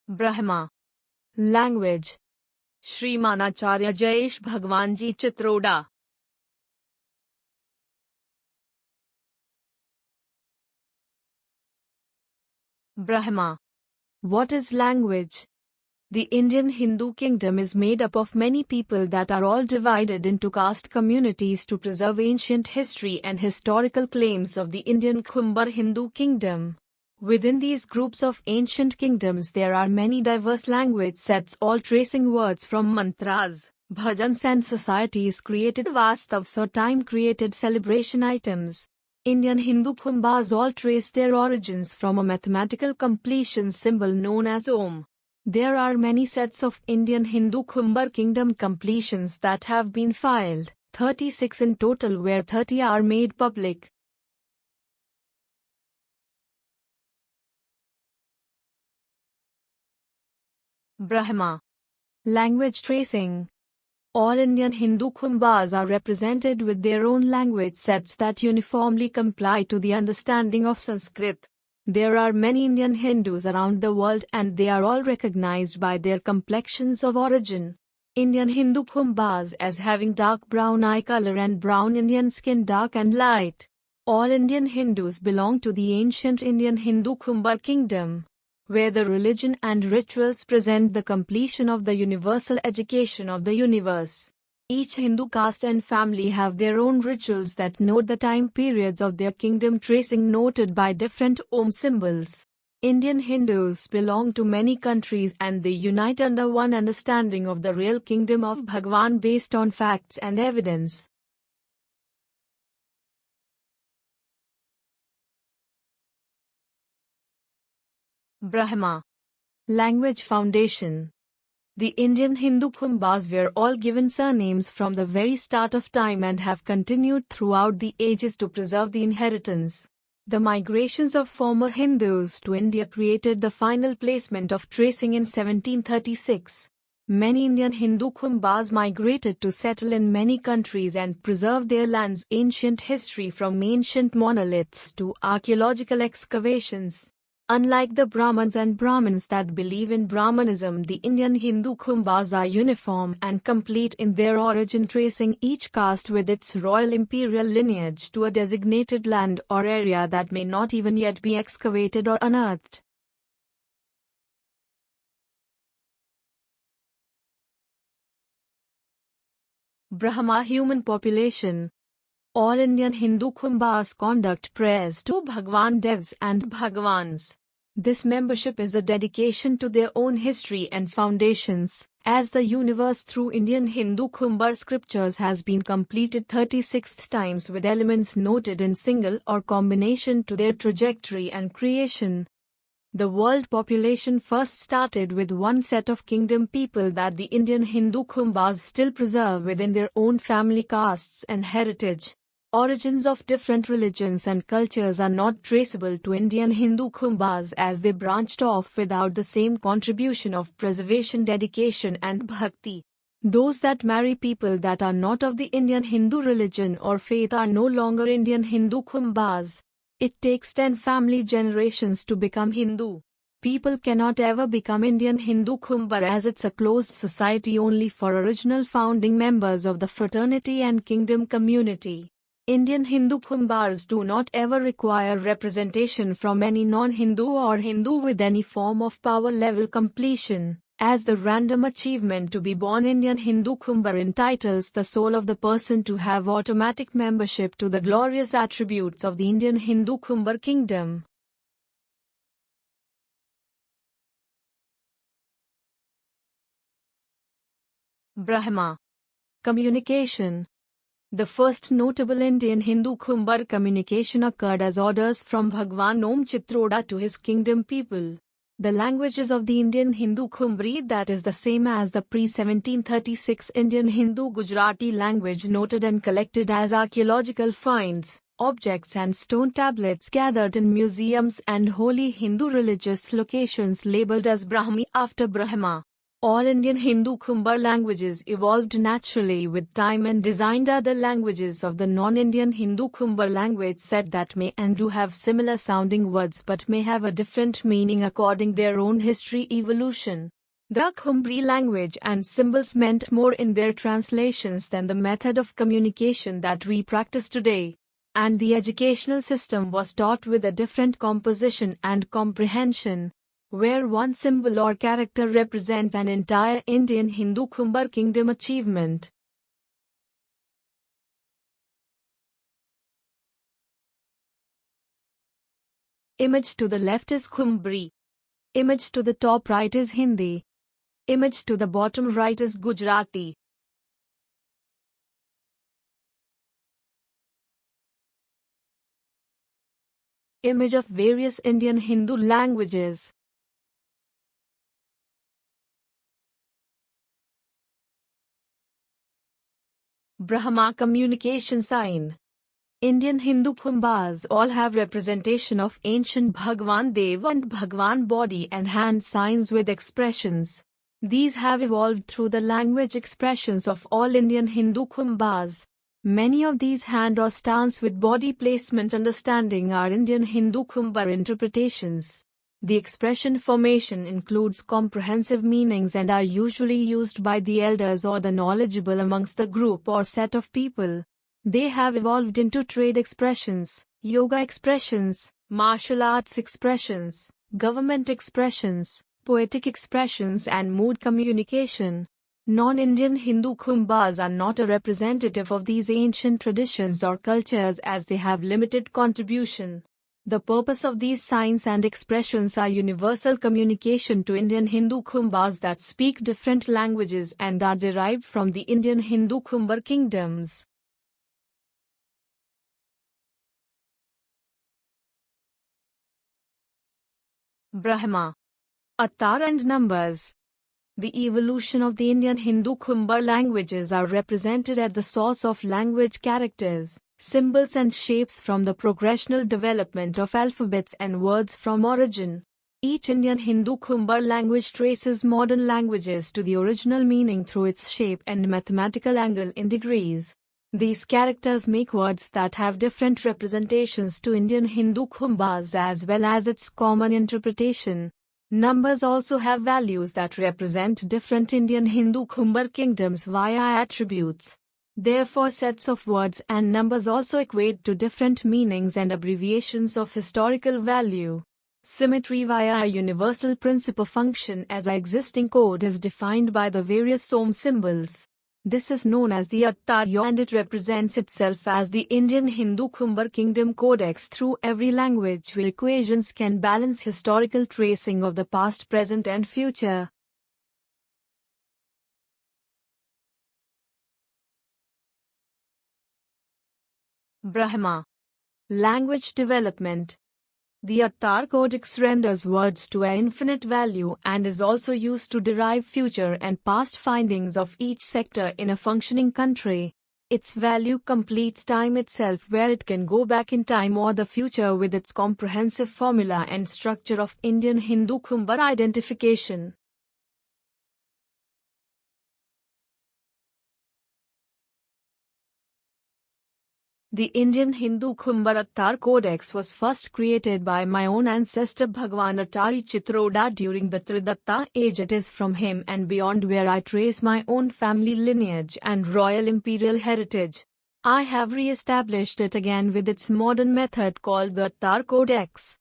Brahma Language. Shrimanacharya Jayesh Bhagwanji Chitroda. Brahma. What is language? The Indian Hindu kingdom is made up of many people that are all divided into caste communities to preserve ancient history and historical claims of the Indian Khumbar Hindu kingdom. Within these groups of ancient kingdoms there are many diverse language sets, all tracing words from mantras, bhajans and societies created vastavs or time-created celebration items. Indian Hindu Khumbars all trace their origins from a mathematical completion symbol known as Om. There are many sets of Indian Hindu Khumbar kingdom completions that have been filed, 36 in total, where 30 are made public. Brahma Language tracing. All Indian Hindu Khumbars are represented with their own language sets that uniformly comply to the understanding of Sanskrit. There are many Indian Hindus around the world and they are all recognized by their complexions of origin. Indian Hindu Khumbars as having dark brown eye color and brown Indian skin, dark and light. All Indian Hindus belong to the ancient Indian Hindu Khumbar kingdom, where the religion and rituals present the completion of the universal education of the universe. Each Hindu caste and family have their own rituals that note the time periods of their kingdom, tracing noted by different Om symbols. Indian Hindus belong to many countries and they unite under one understanding of the real kingdom of Bhagwan based on facts and evidence. Brahma Language Foundation. The Indian Hindu Khumbars were all given surnames from the very start of time and have continued throughout the ages to preserve the inheritance. The migrations of former Hindus to India created the final placement of tracing in 1736. Many Indian Hindu Khumbars migrated to settle in many countries and preserve their land's ancient history from ancient monoliths to archaeological excavations. Unlike the Brahmins and Brahmins that believe in Brahmanism, the Indian Hindu Khumbars are uniform and complete in their origin, tracing each caste with its royal imperial lineage to a designated land or area that may not even yet be excavated or unearthed. Brahma Human Population. All Indian Hindu Khumbars conduct prayers to Bhagwan Devs and Bhagwans. This membership is a dedication to their own history and foundations, as the universe through Indian Hindu Khumbar scriptures has been completed 36 times with elements noted in single or combination to their trajectory and creation. The world population first started with one set of kingdom people that the Indian Hindu Khumbars still preserve within their own family castes and heritage. Origins of different religions and cultures are not traceable to Indian Hindu Khumbars as they branched off without the same contribution of preservation, dedication and bhakti. Those that marry people that are not of the Indian Hindu religion or faith are no longer Indian Hindu Khumbars. It takes 10 family generations to become Hindu. People cannot ever become Indian Hindu Khumbar as it's a closed society only for original founding members of the fraternity and kingdom community. Indian Hindu Khumbars do not ever require representation from any non-Hindu or Hindu with any form of power level completion, as the random achievement to be born Indian Hindu Khumbar entitles the soul of the person to have automatic membership to the glorious attributes of the Indian Hindu Khumbar kingdom. Brahma Communication. The first notable Indian Hindu Khumbar communication occurred as orders from Bhagwan Om Chitroda to his kingdom people. The languages of the Indian Hindu Khumbri, that is the same as the pre-1736 Indian Hindu Gujarati language, noted and collected as archaeological finds, objects and stone tablets gathered in museums and holy Hindu religious locations labeled as Brahmi after Brahma. All Indian Hindu Khumbar languages evolved naturally with time and designed other languages of the non-Indian Hindu Khumbar language set that may and do have similar sounding words but may have a different meaning according their own history evolution. The Khumbri language and symbols meant more in their translations than the method of communication that we practice today, and the educational system was taught with a different composition and comprehension, where one symbol or character represent an entire Indian Hindu Khumbar kingdom achievement. Image to the left is Khumbri. Image to the top right is Hindi. Image to the bottom right is Gujarati. Image of various Indian Hindu languages. Brahma communication sign. Indian Hindu Khumbars all have representation of ancient Bhagwan Dev and Bhagwan body and hand signs with expressions. These have evolved through the language expressions of all Indian Hindu Khumbars. Many of these hand or stance with body placement understanding are Indian Hindu Khumbar interpretations. The expression formation includes comprehensive meanings and are usually used by the elders or the knowledgeable amongst the group or set of people. They have evolved into trade expressions, yoga expressions, martial arts expressions, government expressions, poetic expressions and mood communication. Non-Indian Hindu Khumbars are not a representative of these ancient traditions or cultures as they have limited contribution. The purpose of these signs and expressions are universal communication to Indian Hindu Khumbars that speak different languages and are derived from the Indian Hindu Khumbar kingdoms. Brahma, Atar and Numbers. The evolution of the Indian Hindu Khumbar languages are represented at the source of language characters, symbols and shapes from the progressional development of alphabets and words from origin. Each Indian Hindu Khumbar language traces modern languages to the original meaning through its shape and mathematical angle in degrees. These characters make words that have different representations to Indian Hindu Khumbars as well as its common interpretation. Numbers also have values that represent different Indian Hindu Khumbar kingdoms via attributes. Therefore, sets of words and numbers also equate to different meanings and abbreviations of historical value. Symmetry via a universal principle function as a existing code is defined by the various Som symbols. This is known as the Attarya and it represents itself as the Indian Hindu Khumbar Kingdom Codex through every language where equations can balance historical tracing of the past, present and future. Brahma. Language development. The Attar Codex renders words to an infinite value and is also used to derive future and past findings of each sector in a functioning country. Its value completes time itself where it can go back in time or the future with its comprehensive formula and structure of Indian Hindu Khumbar identification. The Indian Hindu Khumbar Attar Codex was first created by my own ancestor Bhagwan Atari Chitroda during the Tridatta age. It is from him and beyond where I trace my own family lineage and royal imperial heritage. I have re-established it again with its modern method called the Attar Codex.